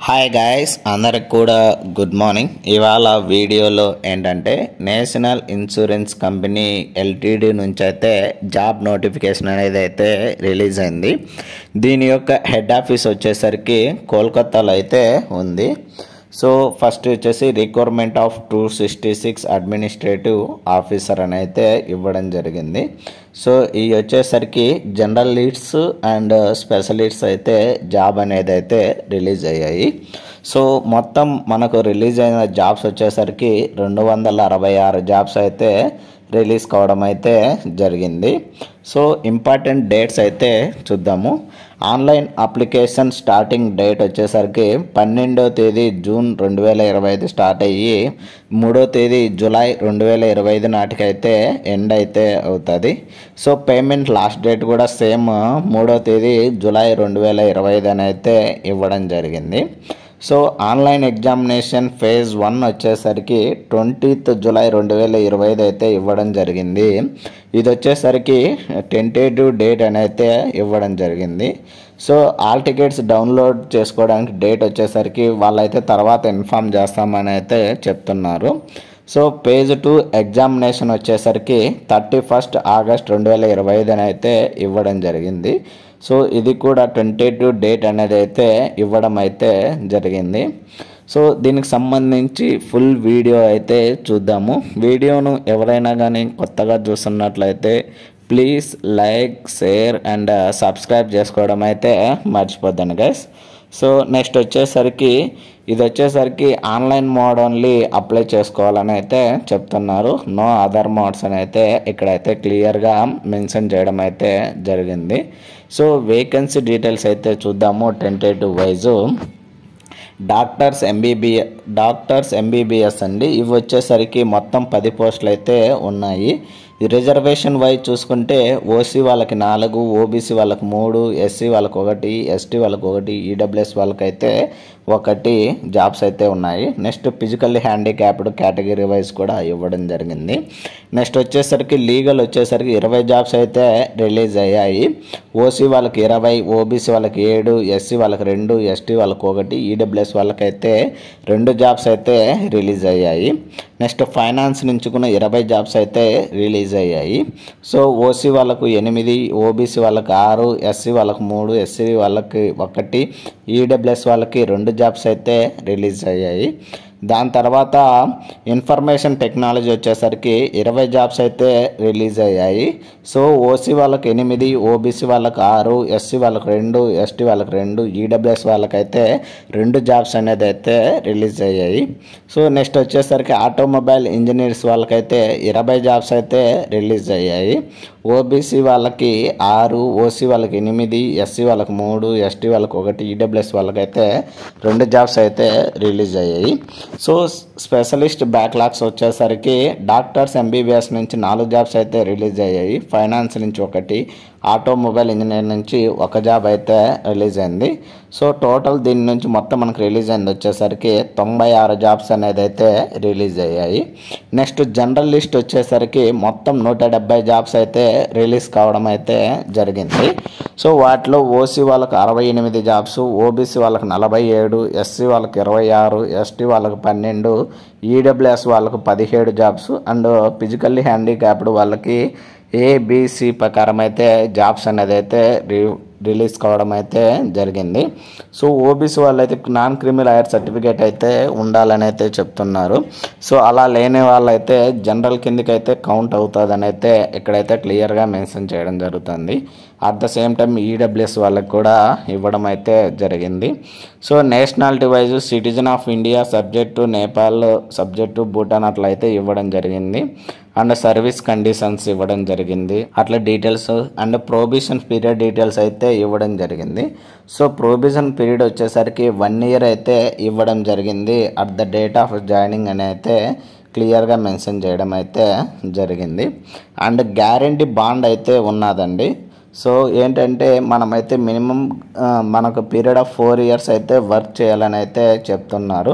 Hi guys, అందరికి కూడా good morning. ఇవాళ వీడియోలో ఏంటంటే నేషనల్ ఇన్సూరెన్స్ కంపెనీ ఎల్టీడీ నుంచి అయితే జాబ్ నోటిఫికేషన్ అనేది అయితే రిలీజ్ అయింది. దీని యొక్క హెడ్ ఆఫీస్ వచ్చేసరికి కోల్కతాలో అయితే ఉంది. సో ఫస్ట్ వచ్చేసి రిక్వైర్మెంట్ ఆఫ్ 266 అడ్మినిస్ట్రేటివ్ ఆఫీసర్ అని అయితే ఇవ్వడం జరిగింది. సో ఈ వచ్చేసరికి జనరల్ లీడ్స్ అండ్ స్పెషలిస్ట్స్ అయితే జాబ్ అనేది అయితే రిలీజ్ అయ్యాయి. సో మొత్తం మనకు రిలీజ్ అయిన జాబ్స్ వచ్చేసరికి 266 జాబ్స్ అయితే రిలీజ్ కావడం అయితే జరిగింది. సో ఇంపార్టెంట్ డేట్స్ అయితే చూద్దాము. ఆన్లైన్ అప్లికేషన్ స్టార్టింగ్ డేట్ వచ్చేసరికి 12వ తేదీ జూన్ 2025 స్టార్ట్ అయ్యి 3వ తేదీ జూలై 2025 నాటికైతే ఎండ్ అయితే అవుతుంది. సో పేమెంట్ లాస్ట్ డేట్ కూడా సేమ్ 3వ తేదీ జూలై 2025 అని అయితే ఇవ్వడం జరిగింది. సో ఆన్లైన్ ఎగ్జామినేషన్ ఫేజ్ 1 వచ్చేసరికి 20th జూలై 2025 అయితే ఇవ్వడం జరిగింది. ఇది వచ్చేసరికి టెంటేటివ్ డేట్ అని అయితే ఇవ్వడం జరిగింది. సో ఆల్ టికెట్స్ డౌన్లోడ్ చేసుకోవడానికి డేట్ వచ్చేసరికి వాళ్ళైతే తర్వాత ఇన్ఫామ్ చేస్తామని అయితే చెప్తున్నారు. సో పేజ్ 2 ఎగ్జామినేషన్ వచ్చేసరికి 31st ఆగస్ట్ 2025 అని అయితే ఇవ్వడం జరిగింది. సో ఇది కూడా టెంటేటివ్ డేట్ అనేది అయితే ఇవ్వడం అయితే జరిగింది. సో దీనికి సంబంధించి ఫుల్ వీడియో అయితే చూద్దాము. వీడియోను ఎవరైనా కానీ కొత్తగా చూస్తున్నట్లయితే please like, share and subscribe చేసుకోవడం అయితే మర్చిపోద్దండి గైస్. సో నెక్స్ట్ వచ్చేసరికి ఇది వచ్చేసరికి ఆన్లైన్ మోడ్ ఓన్లీ అప్లై చేసుకోవాలని అయితే చెప్తున్నారు. నో అదర్ మోడ్స్ అని అయితే ఇక్కడైతే క్లియర్గా మెన్షన్ చేయడం అయితే జరిగింది. సో వేకెన్సీ డీటెయిల్స్ అయితే చూద్దాము. టెంటేటివ్ వైజు డాక్టర్స్ ఎంబీబీఎస్ అండి. ఇవి వచ్చేసరికి మొత్తం 10 పోస్టులు అయితే ఉన్నాయి. రిజర్వేషన్ వైజ్ చూసుకుంటే ఓసీ వాళ్ళకి 4, ఓబీసీ వాళ్ళకి 3, ఎస్సీ వాళ్ళకి 1, ఎస్టీ వాళ్ళకి 1, ఈడబ్ల్యూఎస్ వాళ్ళకైతే 1 జాబ్స్ అయితే ఉన్నాయి. Next physically handicapped category wise కూడా ఇవ్వడం జరిగింది. నెక్స్ట్ వచ్చేసరికి లీగల్ వచ్చేసరికి 20 జాబ్స్ అయితే రిలీజ్ అయ్యాయి. ఓసీ వాళ్ళకి 20, ఓబీసీ వాళ్ళకి 7, ఎస్సీ వాళ్ళకి 2, ఎస్టీ వాళ్ళకి 1, ఈడబ్ల్యూఎస్ వాళ్ళకైతే 2 జాబ్స్ అయితే రిలీజ్ అయ్యాయి. నెక్స్ట్ ఫైనాన్స్ నుంచి కూడా 20 జాబ్స్ అయితే రిలీజ్ అయ్యాయి. సో ఓసీ వాళ్ళకు 8, ఓబీసీ వాళ్ళకి 6, ఎస్సీ వాళ్ళకి 3, ఎస్సీ వాళ్ళకి 1, ఈడబ్ల్యూఎస్ వాళ్ళకి 2 జాబ్స్ అయితే రిలీజ్ అయ్యాయి. దాని తర్వాత ఇన్ఫర్మేషన్ టెక్నాలజీ వచ్చేసరికి 20 జాబ్స్ అయితే రిలీజ్ అయ్యాయి. సో ఓసీ వాళ్ళకి 8, ఓబీసీ వాళ్ళకి 6, ఎస్సీ వాళ్ళకి 2, ఎస్టీ వాళ్ళకి 2, ఈడబ్ల్యూఎస్ వాళ్ళకైతే 2 జాబ్స్ అనేది అయితే రిలీజ్ అయ్యాయి. సో నెక్స్ట్ వచ్చేసరికి ఆటోమొబైల్ ఇంజనీర్స్ వాళ్ళకైతే 20 జాబ్స్ అయితే రిలీజ్ అయ్యాయి. ఓబీసీ వాళ్ళకి 6, ఓసీ వాళ్ళకి 8, ఎస్సీ వాళ్ళకి 3, ఎస్టీ వాళ్ళకి 1, ఈడబ్ల్యూఎస్ వాళ్ళకైతే 2 జాబ్స్ అయితే రిలీజ్ అయ్యాయి. సో స్పెషలిస్ట్ బ్యాక్లాగ్స్ వచ్చేసరికి డాక్టర్స్ ఎంబీబీఎస్ నుంచి 4 జాబ్స్ అయితే రిలీజ్ అయ్యాయి. ఫైనాన్స్ నుంచి 1, ఆటోమొబైల్ ఇంజనీర్ నుంచి 1 జాబ్ అయితే రిలీజ్ అయింది. సో టోటల్ దీని నుంచి మొత్తం మనకు రిలీజ్ అయింది వచ్చేసరికి 96 జాబ్స్ అనేది అయితే రిలీజ్ అయ్యాయి. నెక్స్ట్ జనరల్ లిస్ట్ వచ్చేసరికి మొత్తం 170 జాబ్స్ అయితే రిలీజ్ కావడం అయితే జరిగింది. సో వాటిలో ఓసీ వాళ్ళకి 68 జాబ్స్, ఓబీసీ వాళ్ళకి 47, ఎస్సీ వాళ్ళకి 26, ఎస్టీ వాళ్ళకి 12, ఈడబ్ల్యూఎస్ వాళ్ళకి 17 జాబ్స్ అండ్ ఫిజికల్లీ హ్యాండిక్యాప్డ్ వాళ్ళకి ఏబిసి ప్రకారం అయితే జాబ్స్ అనేది అయితే రిలీజ్ కావడం అయితే జరిగింది. సో ఓబీసీ వాళ్ళైతే నాన్ క్రిమినల్ హైర్ సర్టిఫికేట్ అయితే ఉండాలని అయితే చెప్తున్నారు. సో అలా లేని వాళ్ళైతే జనరల్ కిందకి అయితే కౌంట్ అవుతుందని అయితే ఇక్కడైతే క్లియర్గా మెన్షన్ చేయడం జరుగుతుంది. At the same time EWS వాళ్ళకి కూడా ఇవ్వడం అయితే జరిగింది. So nationality wise citizen of India, subject to Nepal, subject to Bhutan అట్లా అయితే ఇవ్వడం జరిగింది. అండ్ సర్వీస్ కండిషన్స్ ఇవ్వడం జరిగింది. అట్లా details and probation period details అయితే ఇవ్వడం జరిగింది. సో ప్రొబేషన్ పీరియడ్ వచ్చేసరికి 1 year అయితే ఇవ్వడం జరిగింది. At the date of joining అని అయితే క్లియర్గా మెన్షన్ చేయడం అయితే జరిగింది. అండ్ గ్యారంటీ బాండ్ అయితే ఉన్నదండి. సో ఏంటంటే మనమైతే మినిమం మనకు పీరియడ్ ఆఫ్ 4 years అయితే వర్క్ చేయాలని అయితే చెప్తున్నారు.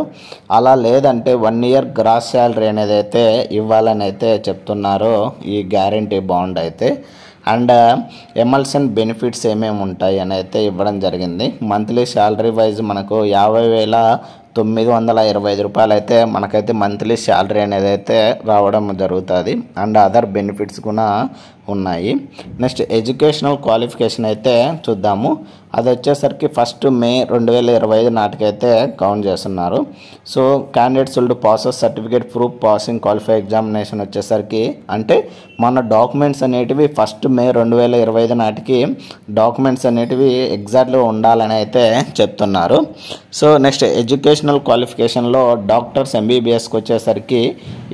అలా లేదంటే 1 year గ్రాస్ శాలరీ అనేది అయితే ఇవ్వాలని అయితే చెప్తున్నారు ఈ గ్యారంటీ బాండ్ అయితే. అండ్ ఎమల్సన్ బెనిఫిట్స్ ఏమేమి ఉంటాయి అని అయితే ఇవ్వడం జరిగింది. మంత్లీ శాలరీ వైజ్ మనకు 50,925 రూపాయలు అయితే మనకైతే మంత్లీ శాలరీ అనేది అయితే రావడం జరుగుతుంది. అండ్ అదర్ బెనిఫిట్స్ కూడా ఉన్నాయి. నెక్స్ట్ ఎడ్యుకేషనల్ క్వాలిఫికేషన్ అయితే చూద్దాము. అది వచ్చేసరికి 1 మే 2025 నాటికైతే కౌంట్ చేస్తున్నారు. So candidates will passes certificate proof passing qualify examination వచ్చేసరికి అంటే మన డాక్యుమెంట్స్ అనేటివి 1 మే 2025 నాటికి డాక్యుమెంట్స్ అనేటివి ఎగ్జాక్ట్గా ఉండాలని అయితే చెప్తున్నారు. సో నెక్స్ట్ ఎడ్యుకేషనల్ క్వాలిఫికేషన్లో డాక్టర్స్ ఎంబీబీఎస్కి వచ్చేసరికి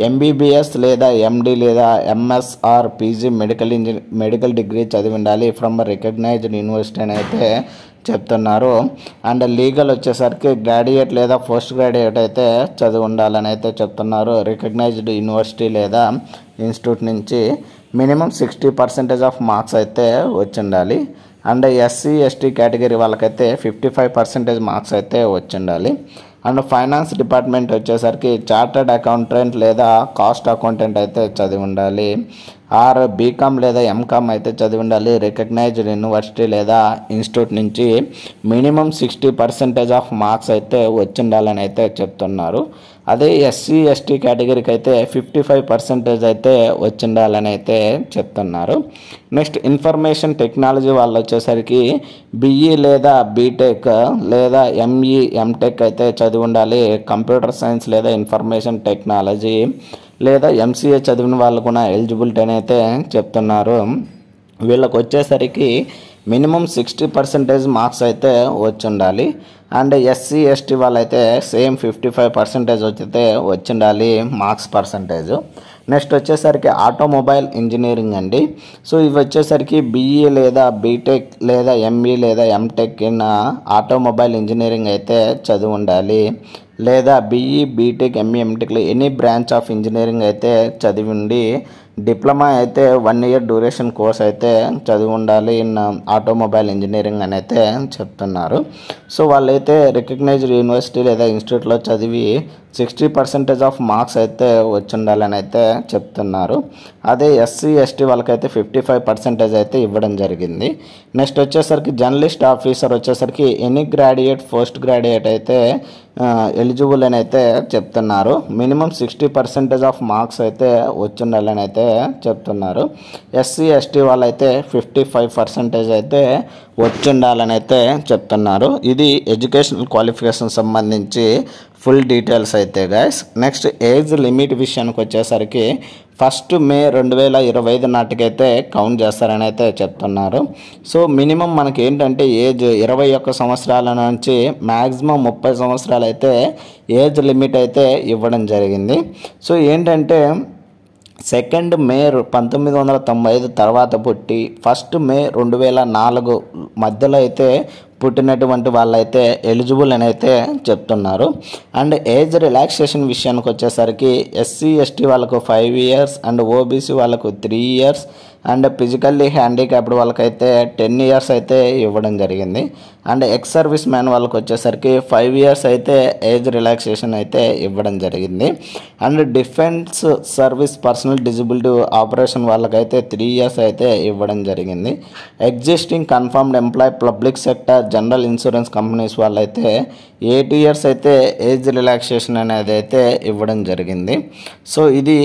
ఎంబీబీఎస్ లేదా ఎండి లేదా MS or PG medical degree చదివి ఉండాలి ఫ్రమ్ రికగ్నైజ్డ్ యూనివర్సిటీ అని అయితే చెప్తున్నారు. అండ్ లీగల్ వచ్చేసరికి గ్రాడ్యుయేట్ లేదా పోస్ట్ గ్రాడ్యుయేట్ అయితే చదివి ఉండాలని అయితే చెప్తున్నారు. రికగ్నైజ్డ్ యూనివర్సిటీ లేదా ఇన్స్టిట్యూట్ నుంచి మినిమం 60% ఆఫ్ మార్క్స్ అయితే వచ్చి ఉండాలి. అండ్ ఎస్సీ ఎస్టీ కేటగిరీ వాళ్ళకైతే 55% మార్క్స్ అయితే వచ్చి ఉండాలి. అండ్ ఫైనాన్స్ డిపార్ట్మెంట్ వచ్చేసరికి చార్టర్డ్ అకౌంటెంట్ లేదా కాస్ట్ అకౌంటెంట్ అయితే చదివి ఉండాలి. ఆర్ బీకామ్ లేదా ఎంకామ్ అయితే చదివి ఉండాలి. రికగ్నైజ్డ్ యూనివర్సిటీ లేదా ఇన్స్టిట్యూట్ నుంచి మినిమం 60% ఆఫ్ మార్క్స్ అయితే వచ్చి ఉండాలని అయితే చెప్తున్నారు. అదే ఎస్సీ ఎస్టీ కేటగిరీకి అయితే 55% అయితే వచ్చి ఉండాలని అయితే చెప్తున్నారు. నెక్స్ట్ ఇన్ఫర్మేషన్ టెక్నాలజీ వాళ్ళు వచ్చేసరికి బిఈ లేదా బీటెక్ లేదా ఎంఈ ఎంటెక్ అయితే చదివి ఉండాలి. కంప్యూటర్ సైన్స్ లేదా ఇన్ఫర్మేషన్ టెక్నాలజీ లేదా ఎంసీఏ చదివిన వాళ్ళు కూడా ఎలిజిబిలిటీ అని అయితే చెప్తున్నారు. వీళ్ళకి వచ్చేసరికి మినిమం 60% మార్క్స్ అయితే వచ్చి ఉండాలి. అండ్ ఎస్సీ ఎస్టీ వాళ్ళైతే సేమ్ 55% అయితే వచ్చి ఉండాలి మార్క్స్ పర్సంటేజ్. నెక్స్ట్ వచ్చేసరికి ఆటోమొబైల్ ఇంజనీరింగ్ అండి. సో ఇవి వచ్చేసరికి బీఈ లేదా బీటెక్ లేదా ఎంఈ లేదా ఎంటెక్ ఇన్ ఆటోమొబైల్ ఇంజనీరింగ్ అయితే చదివి ఉండాలి. లేదా బీఈ బీటెక్ ఎంఈ ఎంటెక్లో ఎనీ బ్రాంచ్ ఆఫ్ ఇంజనీరింగ్ అయితే చదివి ఉండి డిప్లొమా అయితే 1 ఇయర్ డ్యూరేషన్ కోర్స్ అయితే చదివి ఉండాలి ఇన్ ఆటోమొబైల్ ఇంజనీరింగ్ అని అయితే చెప్తున్నారు. సో వాళ్ళైతే రికగ్నైజ్డ్ యూనివర్సిటీ లేదా ఇన్స్టిట్యూట్లో చదివి 60% ఆఫ్ మార్క్స్ అయితే వచ్చి ఉండాలని అయితే చెప్తున్నారు. అదే ఎస్సీ ఎస్టీ వాళ్ళకైతే 55% అయితే ఇవ్వడం జరిగింది. నెక్స్ట్ వచ్చేసరికి జర్నలిస్ట్ ఆఫీసర్ వచ్చేసరికి ఎనీ గ్రాడ్యుయేట్ పోస్ట్ గ్రాడ్యుయేట్ అయితే ఎలిజిబుల్ అని అయితే చెప్తున్నారు. మినిమం 60% ఆఫ్ మార్క్స్ అయితే వచ్చి ఉండాలని అయితే చెప్తున్నారు. ఎస్సీ ఎస్టీ వాళ్ళైతే 55% అయితే వచ్చి ఉండాలని అయితే చెప్తున్నారు. ఇది ఎడ్యుకేషనల్ క్వాలిఫికేషన్ సంబంధించి ఫుల్ డీటెయిల్స్ అయితే గైస్. నెక్స్ట్ ఏజ్ లిమిట్ విషయానికి వచ్చేసరికి 1 మే 2025 నాటికైతే కౌంట్ చేస్తారని అయితే చెప్తున్నారు. సో మినిమం మనకి ఏంటంటే ఏజ్ 21 సంవత్సరాల నుంచి మ్యాక్సిమం 30 సంవత్సరాలు అయితే ఏజ్ లిమిట్ అయితే ఇవ్వడం జరిగింది. సో ఏంటంటే 2 మే 1995 తర్వాత పుట్టి 1 మే 2004 మధ్యలో అయితే పుట్టినటువంటి వాళ్ళైతే ఎలిజిబుల్ అని అయితే చెప్తున్నారు. అండ్ ఏజ్ రిలాక్సేషన్ విషయానికి వచ్చేసరికి ఎస్సీ ఎస్టీ వాళ్ళకు 5 ఇయర్స్ అండ్ ఓబీసీ వాళ్ళకు 3 ఇయర్స్ అండ్ ఫిజికల్లీ హ్యాండిక్యాప్డ్ వాళ్ళకైతే 10 ఇయర్స్ అయితే ఇవ్వడం జరిగింది. అండ్ ఎక్స్ సర్వీస్ మ్యాన్ వాళ్ళకి వచ్చేసరికి 5 ఇయర్స్ అయితే ఏజ్ రిలాక్సేషన్ అయితే ఇవ్వడం జరిగింది. And defence service personnel disability operation వాళ్ళకైతే 3 ఇయర్స్ అయితే ఇవ్వడం జరిగింది. Existing confirmed employee public sector general insurance companies వాళ్ళైతే 8 ఇయర్స్ అయితే ఏజ్ రిలాక్సేషన్ అనేది అయితే ఇవ్వడం జరిగింది. సో ఇది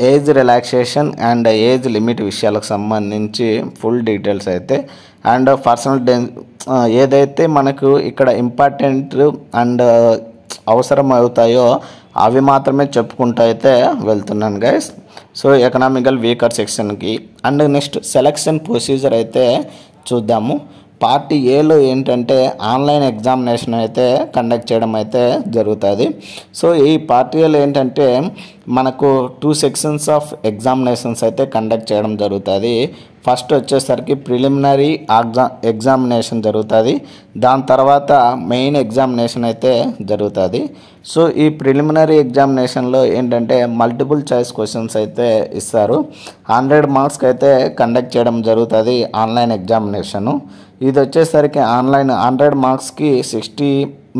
age relaxation and age limit విషయాలకు సంబంధించి ఫుల్ డీటెయిల్స్ అయితే. అండ్ పర్సనల్ ఏదైతే మనకు ఇక్కడ ఇంపార్టెంట్ అండ్ అవసరం అవుతాయో అవి మాత్రమే చెప్పుకుంటూ అయితే వెళ్తున్నాను గైస్. సో ఎకనామికల్ వీకర్ సెక్షన్కి అండ్ నెక్స్ట్ సెలక్షన్ ప్రొసీజర్ అయితే చూద్దాము. పార్ట్ ఏలో ఏంటంటే ఆన్లైన్ ఎగ్జామినేషన్ అయితే కండక్ట్ చేయడం అయితే జరుగుతుంది. సో ఈ పార్ట్ ఏలో ఏంటంటే మనకు 2 సెక్షన్స్ ఆఫ్ ఎగ్జామినేషన్స్ అయితే కండక్ట్ చేయడం జరుగుతుంది. ఫస్ట్ వచ్చేసరికి ప్రిలిమినరీ ఎగ్జామినేషన్ జరుగుతుంది. దాని తర్వాత మెయిన్ ఎగ్జామినేషన్ అయితే జరుగుతుంది. సో ఈ ప్రిలిమినరీ ఎగ్జామినేషన్లో ఏంటంటే మల్టిపుల్ చాయిస్ క్వశ్చన్స్ అయితే ఇస్తారు. 100 మార్క్స్కి అయితే కండక్ట్ చేయడం జరుగుతుంది ఆన్లైన్ ఎగ్జామినేషను. ఇది వచ్చేసరికి ఆన్లైన్ 100 మార్క్స్కి 60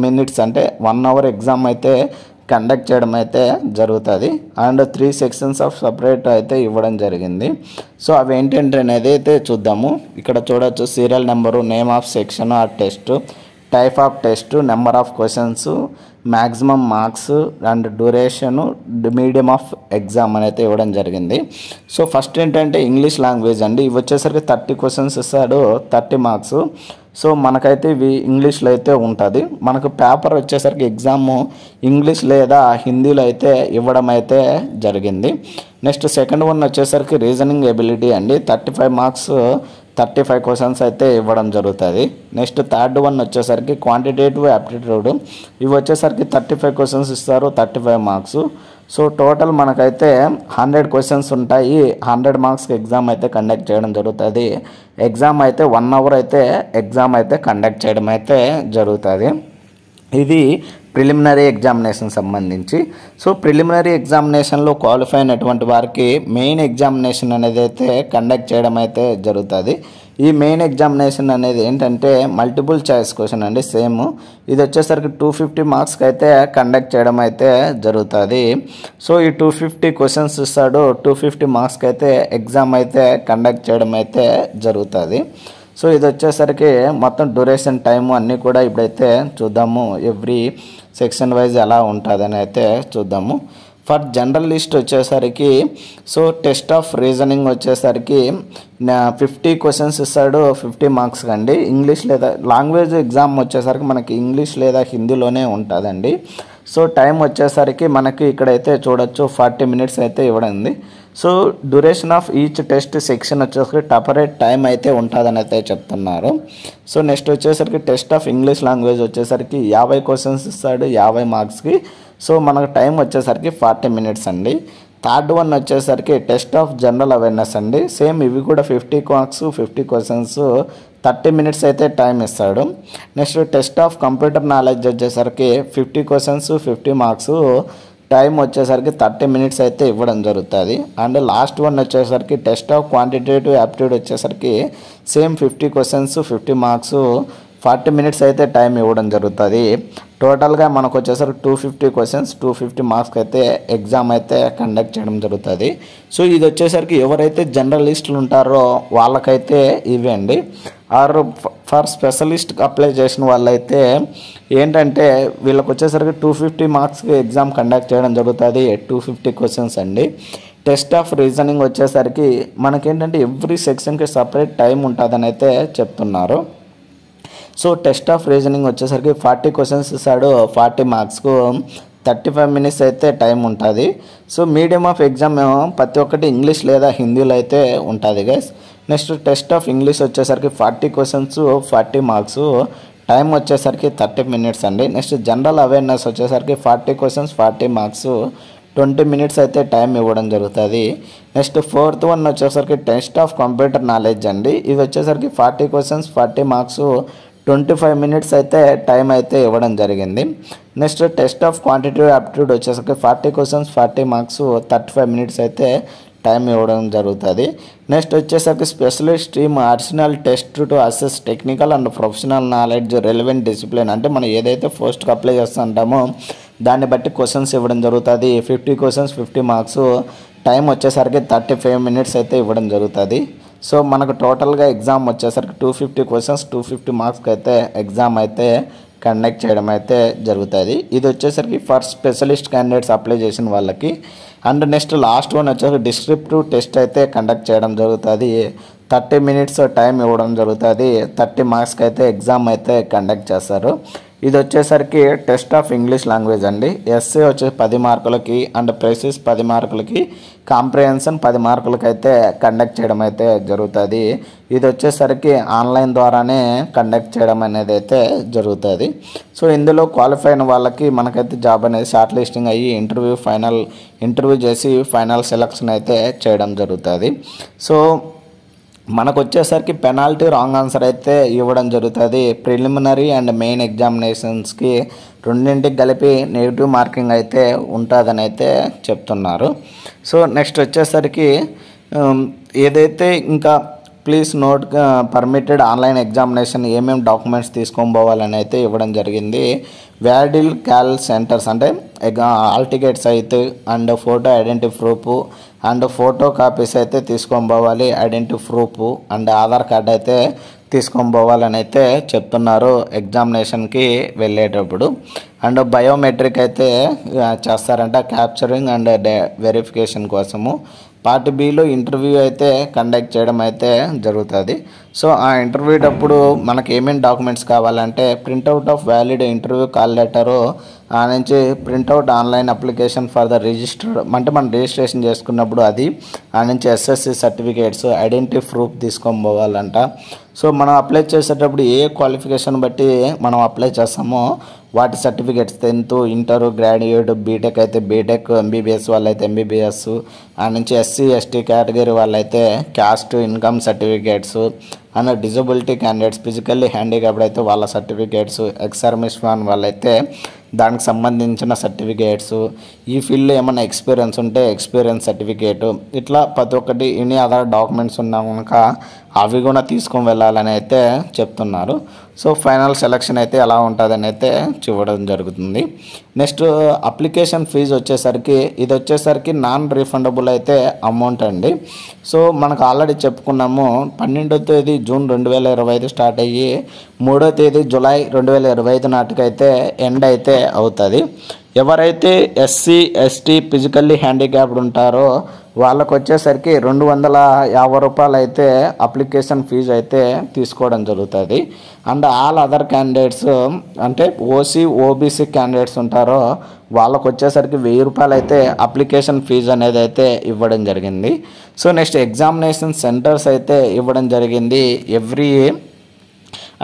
మినిట్స్ అంటే 1 అవర్ ఎగ్జామ్ అయితే కండక్ట్ చేయడం అయితే జరుగుతుంది. అండ్ 3 సెక్షన్స్ ఆఫ్ సపరేట్ అయితే ఇవ్వడం జరిగింది. సో అవి ఏంటంటే అనేది అయితే చూద్దాము. ఇక్కడ చూడొచ్చు serial number, name of section or test, type of test, number of questions, maximum marks and duration, medium of exam అనేది ఇవ్వడం జరిగింది. సో ఫస్ట్ ఏంటంటే ఇంగ్లీష్ లాంగ్వేజ్ అండి. ఇవి వచ్చేసరికి 30 క్వశ్చన్స్ ఇస్తాడు, 30 మార్క్స్. సో మనకైతే ఇవి ఇంగ్లీష్లో అయితే ఉంటుంది. మనకు పేపర్ వచ్చేసరికి ఎగ్జాము ఇంగ్లీష్ లేదా హిందీలో అయితే ఇవ్వడం అయితే జరిగింది. నెక్స్ట్ సెకండ్ వన్ వచ్చేసరికి రీజనింగ్ ఎబిలిటీ అండి. 35 మార్క్స్, 35 క్వశ్చన్స్ అయితే ఇవ్వడం జరుగుతుంది. నెక్స్ట్ థర్డ్ వన్ వచ్చేసరికి క్వాంటిటేటివ్ యాప్టిట్యూడ్. ఇవి వచ్చేసరికి 35 క్వశ్చన్స్ ఇస్తారు, 35 మార్క్స్. సో టోటల్ మనకైతే 100 క్వశ్చన్స్ ఉంటాయి. 100 మార్క్స్కి ఎగ్జామ్ అయితే కండక్ట్ చేయడం జరుగుతుంది. ఎగ్జామ్ అయితే 1 అవర్ అయితే ఎగ్జామ్ అయితే కండక్ట్ చేయడం అయితే జరుగుతుంది. ఇది ప్రిలిమినరీ ఎగ్జామినేషన్ సంబంధించి. సో ప్రిలిమినరీ ఎగ్జామినేషన్లో క్వాలిఫై అయినటువంటి వారికి మెయిన్ ఎగ్జామినేషన్ అనేది అయితే కండక్ట్ చేయడం అయితే జరుగుతుంది. ఈ మెయిన్ ఎగ్జామినేషన్ అనేది ఏంటంటే మల్టిపుల్ చాయిస్ క్వశ్చన్ అండి. సేమ్ ఇది వచ్చేసరికి 250 మార్క్స్కి అయితే కండక్ట్ చేయడం అయితే జరుగుతుంది. సో ఈ 250 క్వశ్చన్స్ ఇస్తాడు, 250 మార్క్స్కి అయితే ఎగ్జామ్ అయితే కండక్ట్ చేయడం అయితే జరుగుతుంది. సో ఇది వచ్చేసరికి మొత్తం డ్యూరేషన్ టైము అన్నీ కూడా ఇప్పుడైతే చూద్దాము. ఎవ్రీ సెక్షన్ వైజ్ ఎలా ఉంటుందని అయితే చూద్దాము. ఫర్ జనరల్ లిస్ట్ వచ్చేసరికి సో టెస్ట్ ఆఫ్ రీజనింగ్ వచ్చేసరికి 50 క్వశ్చన్స్ ఇస్తాడు, 50 మార్క్స్ అండి. ఇంగ్లీష్ లేదా లాంగ్వేజ్ ఎగ్జామ్ వచ్చేసరికి మనకి ఇంగ్లీష్ లేదా హిందీలోనే ఉంటుందండి. సో టైం వచ్చేసరికి మనకి ఇక్కడైతే చూడొచ్చు 40 మినిట్స్ అయితే ఇవ్వడండి. So duration of each test section వచ్చేసరికి సపరేట్ టైం అయితే ఉంటుందని అయితే చెప్తున్నారు. సో నెక్స్ట్ వచ్చేసరికి టెస్ట్ ఆఫ్ ఇంగ్లీష్ లాంగ్వేజ్ వచ్చేసరికి 50 క్వశ్చన్స్ ఇస్తాడు, 50 మార్క్స్కి. సో మనకు టైం వచ్చేసరికి 40 మినిట్స్ అండి. థర్డ్ వన్ వచ్చేసరికి టెస్ట్ ఆఫ్ జనరల్ అవేర్నెస్ అండి. సేమ్ ఇవి కూడా 50 మార్క్స్, 50 క్వశ్చన్స్, 30 మినిట్స్ అయితే టైం ఇస్తాడు. Next test of computer knowledge వచ్చేసరికి 50 క్వశ్చన్స్, 50 మార్క్స్, టైం వచ్చేసరికి 30 మినిట్స్ అయితే ఇవ్వడం జరుగుతుంది. అండ్ లాస్ట్ వన్ వచ్చేసరికి టెస్ట్ ఆఫ్ క్వాంటిటేటివ్ యాప్టిట్యూడ్ వచ్చేసరికి సేమ్ 50 క్వశ్చన్స్, 50 మార్క్స్, 40 మినిట్స్ అయితే టైం ఇవ్వడం జరుగుతుంది. టోటల్గా మనకు వచ్చేసరికి 250 క్వశ్చన్స్, 250 మార్క్స్కి అయితే ఎగ్జామ్ అయితే కండక్ట్ చేయడం జరుగుతుంది. సో ఇది వచ్చేసరికి ఎవరైతే జనరలిస్టులు ఉంటారో వాళ్ళకైతే ఇవి అండి. ఆర్ ఫర్ స్పెషలిస్ట్ అప్లై చేసిన వాళ్ళైతే ఏంటంటే వీళ్ళకి వచ్చేసరికి 250 మార్క్స్కి ఎగ్జామ్ కండక్ట్ చేయడం జరుగుతుంది, 250 క్వశ్చన్స్ అండి. టెస్ట్ ఆఫ్ రీజనింగ్ వచ్చేసరికి మనకేంటంటే ఎవ్రీ సెక్షన్కి సపరేట్ టైం ఉంటుందని అయితే చెప్తున్నారు. సో టెస్ట్ ఆఫ్ రీజనింగ్ వచ్చేసరికి 40 క్వశ్చన్స్ ఇస్తాడు, 40 మార్క్స్కు 35 మినిట్స్ అయితే టైం ఉంటుంది. సో మీడియం ఆఫ్ ఎగ్జామ్ ప్రతి ఒక్కటి ఇంగ్లీష్ లేదా హిందీలో అయితే ఉంటుంది guys. Next test of English వచ్చేసరికి 40 క్వశ్చన్స్, 40 మార్క్స్, టైం వచ్చేసరికి 30 మినిట్స్ అండి. నెక్స్ట్ జనరల్ అవేర్నెస్ వచ్చేసరికి 40 క్వశ్చన్స్, 40 మార్క్స్, 20 మినిట్స్ అయితే టైం ఇవ్వడం జరుగుతుంది. నెక్స్ట్ ఫోర్త్ వన్ వచ్చేసరికి టెస్ట్ ఆఫ్ కంప్యూటర్ నాలెడ్జ్ అండి. ఇది వచ్చేసరికి 40 క్వశ్చన్స్, 40 మార్క్స్, 25 మినిట్స్ అయితే టైం అయితే ఇవ్వడం జరిగింది. Next test of quantitative aptitude వచ్చేసరికి 40 క్వశ్చన్స్, 40 మార్క్స్, 35 మినిట్స్ అయితే టైం ఇవ్వడం జరుగుతుంది. నెక్స్ట్ వచ్చేసరికి specialist team additional test to assess technical and professional knowledge relevant discipline. అంటే మనం ఏదైతే పోస్ట్కి అప్లై చేస్తుంటామో దాన్ని బట్టి క్వశ్చన్స్ ఇవ్వడం జరుగుతుంది. 50 క్వశ్చన్స్, 50 మార్క్స్, టైం వచ్చేసరికి 35 మినిట్స్ అయితే ఇవ్వడం జరుగుతుంది. సో మనకు టోటల్గా ఎగ్జామ్ వచ్చేసరికి 250 క్వశ్చన్స్, 250 మార్క్స్కి అయితే ఎగ్జామ్ అయితే కండక్ట్ చేయడం అయితే జరుగుతుంది. ఇది వచ్చేసరికి ఫర్ స్పెషలిస్ట్ క్యాండిడేట్స్ అప్లై చేసిన వాళ్ళకి. అండ్ నెక్స్ట్ లాస్ట్ వన్ వచ్చేసరికి డిస్క్రిప్టివ్ టెస్ట్ అయితే కండక్ట్ చేయడం జరుగుతుంది. 30 మినిట్స్ టైం ఇవ్వడం జరుగుతుంది. 30 మార్క్స్కి అయితే ఎగ్జామ్ అయితే కండక్ట్ చేస్తారు. ఇది వచ్చేసరికి టెస్ట్ ఆఫ్ ఇంగ్లీష్ లాంగ్వేజ్ అండి. ఎస్ఏ వచ్చేసి 10 మార్కులకి అండ్ ప్రెసిస్ 10 మార్కులకి, కాంప్రిహెన్షన్ 10 మార్కులకి అయితే కండక్ట్ చేయడం అయితే జరుగుతుంది. ఇది వచ్చేసరికి ఆన్లైన్ ద్వారానే కండక్ట్ చేయడం అనేది అయితే జరుగుతుంది. సో ఇందులో క్వాలిఫై అయిన వాళ్ళకి మనకైతే జాబ్ అనేది షార్ట్ లిస్టింగ్ అయ్యి ఇంటర్వ్యూ చేసి ఫైనల్ సెలక్షన్ అయితే చేయడం జరుగుతుంది. సో మనకు వచ్చేసరికి పెనాల్టీ రాంగ్ ఆన్సర్ అయితే ఇవ్వడం జరుగుతుంది. ప్రిలిమినరీ అండ్ మెయిన్ ఎగ్జామినేషన్స్కి రెండింటికి కలిపి నెగిటివ్ మార్కింగ్ అయితే ఉంటుందని అయితే చెప్తున్నారు. సో నెక్స్ట్ వచ్చేసరికి ఏదైతే ఇంకా please note permitted online examination ఏమేమి డాక్యుమెంట్స్ తీసుకొని పోవాలని అయితే ఇవ్వడం జరిగింది. వ్యాడిల్ క్యాల్ సెంటర్స్ అంటే హాల్ టికెట్స్ అయితే and photo identity proof and photo copies అయితే తీసుకొని పోవాలి, identity proof and Aadhaar card అయితే తీసుకొని పోవాలని అయితే చెప్తున్నారు ఎగ్జామినేషన్కి వెళ్ళేటప్పుడు. అండ్ బయోమెట్రిక్ అయితే చేస్తారంట క్యాప్చరింగ్ అండ్ వెరిఫికేషన్ కోసము. పార్ట్ బిలో ఇంటర్వ్యూ అయితే కండక్ట్ చేయడం అయితే జరుగుతుంది. సో ఆ ఇంటర్వ్యూ అప్పుడు మనకి ఏమేమి డాక్యుమెంట్స్ కావాలంటే printout of valid interview call letter, ఆ నుంచి printout online application for the register అంటే మనం రిజిస్ట్రేషన్ చేసుకున్నప్పుడు అది, ఆ నుంచి ఎస్ఎస్సి సర్టిఫికేట్స్, ఐడెంటిటీ ప్రూఫ్ తీసుకొని పోవాలంట. సో మనం అప్లై చేసేటప్పుడు ఏ క్వాలిఫికేషన్ బట్టి మనం అప్లై చేస్తామో వాటి certificates 10th, inter, graduate, BTech అయితే బీటెక్, ఎంబీబీఎస్ వాళ్ళైతే ఎంబీబీఎస్, ఆ నుంచి ఎస్సీ ఎస్టీ కేటగిరీ వాళ్ళైతే caste income certificates, and disability candidates physically handicapped అయితే వాళ్ళ సర్టిఫికేట్స్, ఎక్స్ సర్వీస్ మ్యాన్ వాళ్ళైతే దానికి సంబంధించిన సర్టిఫికేట్స్, ఈ ఫీల్డ్లో ఏమైనా ఎక్స్పీరియన్స్ ఉంటే ఎక్స్పీరియన్స్ సర్టిఫికేట్, ఇట్లా ప్రతి ఒక్కటి ఎన్ని అదర్ డాక్యుమెంట్స్ ఉన్నా కనుక అవి కూడా తీసుకొని వెళ్ళాలని అయితే చెప్తున్నారు. సో ఫైనల్ సెలక్షన్ అయితే ఎలా ఉంటుందని అయితే చూడడం జరుగుతుంది. నెక్స్ట్ అప్లికేషన్ ఫీజు వచ్చేసరికి ఇది వచ్చేసరికి నాన్ రీఫండబుల్ అయితే అమౌంట్ అండి. సో మనకు ఆల్రెడీ చెప్పుకున్నాము 12వ తేదీ జూన్ 2025 స్టార్ట్ అయ్యి 3వ తేదీ జూలై 2025 నాటికైతే ఎండ్ అయితే అవుతుంది. ఎవరైతే ఎస్సీ ఎస్టీ ఫిజికల్లీ హ్యాండిక్యాప్డ్ ఉంటారో వాళ్ళకు వచ్చేసరికి 250 రూపాయలు అయితే అప్లికేషన్ ఫీజు అయితే తీసుకోవడం జరుగుతుంది. అండ్ ఆల్ అదర్ క్యాండిడేట్స్ అంటే ఓసీ ఓబీసీ క్యాండిడేట్స్ ఉంటారో వాళ్ళకు వచ్చేసరికి 1000 రూపాయలు అయితే అప్లికేషన్ ఫీజు అనేది అయితే ఇవ్వడం జరిగింది. సో నెక్స్ట్ ఎగ్జామినేషన్ సెంటర్స్ అయితే ఇవ్వడం జరిగింది. ఎవ్రీ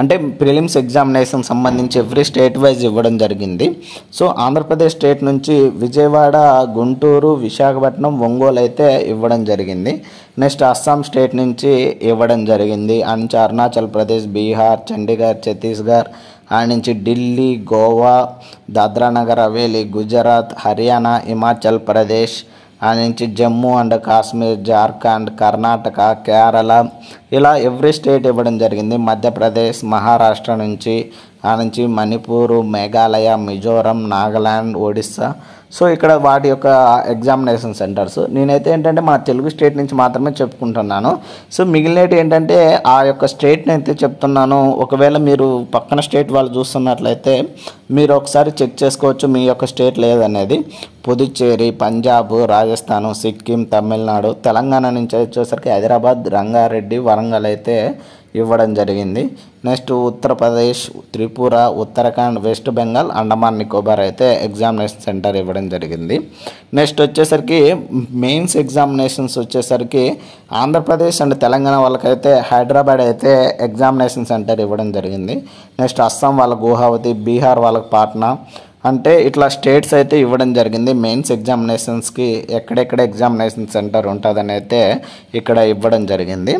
అంటే ప్రిలిమ్స్ ఎగ్జామినేషన్ సంబంధించి ఎవ్రీ స్టేట్ వైజ్ ఇవ్వడం జరిగింది. సో ఆంధ్రప్రదేశ్ స్టేట్ నుంచి విజయవాడ, గుంటూరు, విశాఖపట్నం, ఒంగోలు అయితే ఇవ్వడం జరిగింది. నెక్స్ట్ అస్సాం స్టేట్ నుంచి ఇవ్వడం జరిగింది. ఆ నుంచి అరుణాచల్ ప్రదేశ్, బీహార్, చండీగఢ్, ఛత్తీస్గఢ్, ఆ నుంచి ఢిల్లీ, గోవా, దాద్రా నగర్ హవేలీ, గుజరాత్, హర్యానా, హిమాచల్ ప్రదేశ్, ఆ నుంచి జమ్మూ అండ్ కాశ్మీర్, జార్ఖండ్, కర్ణాటక, కేరళ, ఇలా ఎవ్రీ స్టేట్ ఇవ్వడం జరిగింది. మధ్యప్రదేశ్, మహారాష్ట్ర నుంచి, ఆ నుంచి మణిపూర్, మేఘాలయ, మిజోరం, నాగాలాండ్, ఒడిస్సా. సో ఇక్కడ వాటి యొక్క ఎగ్జామినేషన్ సెంటర్స్ నేనైతే ఏంటంటే మన తెలుగు స్టేట్ నుంచి మాత్రమే చెప్పుకుంటున్నాను. సో మిగిలినవి ఏంటంటే ఆ యొక్క స్టేట్ని అయితే చెప్తున్నాను. ఒకవేళ మీరు పక్కన స్టేట్ వాళ్ళు చూస్తున్నట్లయితే మీరు ఒకసారి చెక్ చేసుకోవచ్చు మీ యొక్క స్టేట్ లేదనేది. పుదుచ్చేరి, పంజాబ్, రాజస్థాన్, సిక్కిం, తమిళనాడు, తెలంగాణ నుంచి వచ్చేసరికి హైదరాబాద్, రంగారెడ్డి, వరంగల్ అయితే ఇవ్వడం జరిగింది. నెక్స్ట్ ఉత్తరప్రదేశ్, త్రిపుర, ఉత్తరాఖండ్, వెస్ట్ బెంగాల్, అండమాన్ నికోబార్ అయితే ఎగ్జామినేషన్ సెంటర్ ఇవ్వడం జరిగింది. నెక్స్ట్ వచ్చేసరికి మెయిన్స్ ఎగ్జామినేషన్స్ వచ్చేసరికి ఆంధ్రప్రదేశ్ అండ్ తెలంగాణ వాళ్ళకైతే హైదరాబాద్ అయితే ఎగ్జామినేషన్ సెంటర్ ఇవ్వడం జరిగింది. నెక్స్ట్ అస్సాం వాళ్ళకు గువాహతి, బీహార్ వాళ్ళకు పాట్నా, అంటే ఇట్లా స్టేట్స్ అయితే ఇవ్వడం జరిగింది. మెయిన్స్ ఎగ్జామినేషన్స్కి ఎక్కడెక్కడ ఎగ్జామినేషన్ సెంటర్ ఉంటుందని అయితే ఇక్కడ ఇవ్వడం జరిగింది.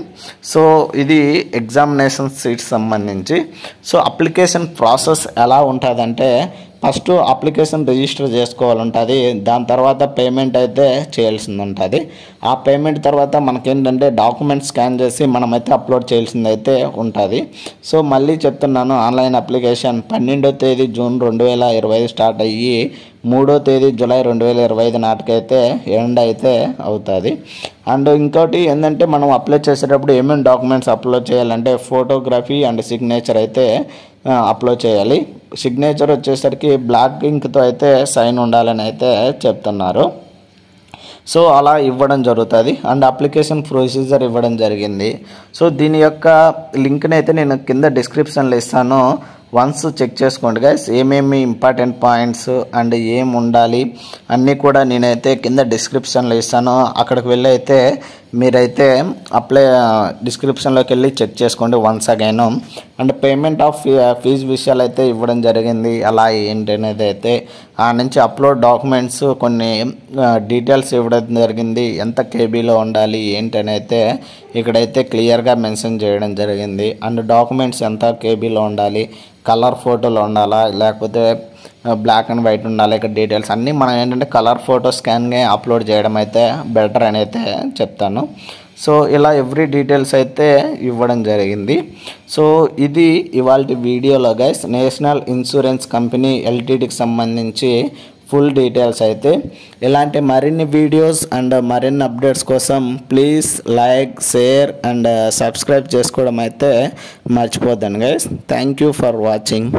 సో ఇది ఎగ్జామినేషన్ సీట్స్ సంబంధించి. సో అప్లికేషన్ ప్రాసెస్ ఎలా ఉంటుందంటే ఫస్ట్ అప్లికేషన్ రిజిస్టర్ చేసుకోవాలంటుంది. దాని తర్వాత పేమెంట్ అయితే చేయాల్సింది ఉంటుంది. ఆ పేమెంట్ తర్వాత మనకేంటంటే డాక్యుమెంట్స్ స్కాన్ చేసి మనమైతే అప్లోడ్ చేయాల్సింది అయితే ఉంటుంది. సో మళ్ళీ చెప్తున్నాను, ఆన్లైన్ అప్లికేషన్ 12వ తేదీ జూన్ 2025 స్టార్ట్ అయ్యి 3వ తేదీ జూలై 2025 నాటికైతే ఎండ్ అయితే అవుతుంది. అండ్ ఇంకోటి ఏంటంటే మనం అప్లై చేసేటప్పుడు ఏమేమి డాక్యుమెంట్స్ అప్లోడ్ చేయాలంటే ఫోటోగ్రఫీ అండ్ సిగ్నేచర్ అయితే అప్లోడ్ చేయాలి. సిగ్నేచర్ వచ్చేసరికి బ్లాక్ ఇంక్తో అయితే సైన్ ఉండాలని అయితే చెప్తున్నారు. సో అలా ఇవ్వడం జరుగుతుంది. అండ్ అప్లికేషన్ ప్రొసీజర్ ఇవ్వడం జరిగింది. సో దీని యొక్క లింక్ని అయితే నేను కింద డిస్క్రిప్షన్లో ఇస్తాను. వన్స్ చెక్ చేసుకోండి గైస్. ఏమేమి ఇంపార్టెంట్ పాయింట్స్ అండ్ ఏం ఉండాలి అన్నీ కూడా నేనైతే కింద డిస్క్రిప్షన్లో ఇస్తాను. అక్కడికి వెళ్ళి అయితే మీరైతే డిస్క్రిప్షన్లోకి వెళ్ళి చెక్ చేసుకోండి once again. And payment of fee విషయాలు అయితే ఇవ్వడం జరిగింది. అలా ఏంటి అనేది అయితే ఆ నుంచి అప్లోడ్ డాక్యుమెంట్స్ కొన్ని డీటెయిల్స్ ఇవ్వడం జరిగింది. ఎంత కేబీలో ఉండాలి ఏంటని అయితే ఇక్కడైతే క్లియర్గా మెన్షన్ చేయడం జరిగింది. అండ్ డాక్యుమెంట్స్ ఎంత కేబీలో ఉండాలి, కలర్ ఫోటోలు ఉండాలా లేకపోతే బ్లాక్ అండ్ వైట్ ఉండాలి, ఇక్కడ డీటెయిల్స్ అన్నీ మనం ఏంటంటే కలర్ ఫోటో స్కాన్గా అప్లోడ్ చేయడం అయితే బెటర్ అని అయితే చెప్తాను. సో ఇలా ఎవ్రీ డీటెయిల్స్ అయితే ఇవ్వడం జరిగింది. సో ఇది ఇవాల్టి వీడియోలో గైస్ నేషనల్ ఇన్సూరెన్స్ కంపెనీ ఎల్టీడీకి సంబంధించి ఫుల్ డీటెయిల్స్ అయితే. ఇలాంటి మరిన్ని వీడియోస్ అండ్ మరిన్ని అప్డేట్స్ కోసం please like, share and subscribe చేసుకోవడం అయితే మర్చిపోద్దండి guys. Thank you for watching.